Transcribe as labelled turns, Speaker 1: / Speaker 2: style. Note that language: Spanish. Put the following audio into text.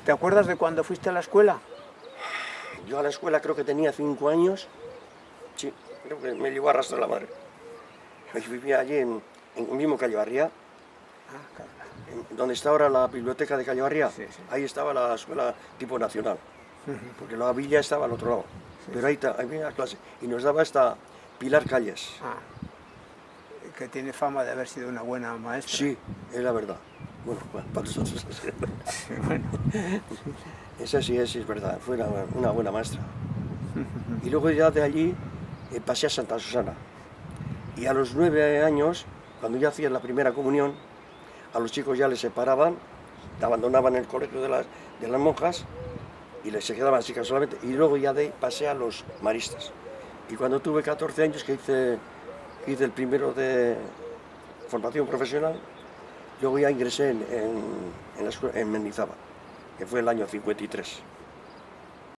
Speaker 1: ¿Te acuerdas de cuando fuiste a la escuela?
Speaker 2: Yo a la escuela creo que tenía 5 años. Sí, creo que me llevó a arrastrar la madre. Yo vivía allí en mismo Calle Barría, donde está ahora la biblioteca de Calle Barría.
Speaker 1: Sí, sí.
Speaker 2: Ahí estaba la escuela tipo nacional, porque la villa estaba al otro lado. Pero ahí había clase y nos daba esta Pilar Calles.
Speaker 1: Ah, que tiene fama de haber sido una buena maestra.
Speaker 2: Sí, es la verdad. Bueno, para nosotros así.
Speaker 1: Bueno.
Speaker 2: Esa sí es verdad, fue una buena maestra. Y luego ya de allí pasé a Santa Susana. Y a los 9 años, cuando ya hacían la primera comunión, a los chicos ya les separaban, abandonaban el colegio de las monjas y les se quedaban chicas solamente. Y luego ya de ahí pasé a los maristas. Y cuando tuve 14 años que hice el primero de formación profesional, luego ya ingresé en Mendizábal, que fue el año 53.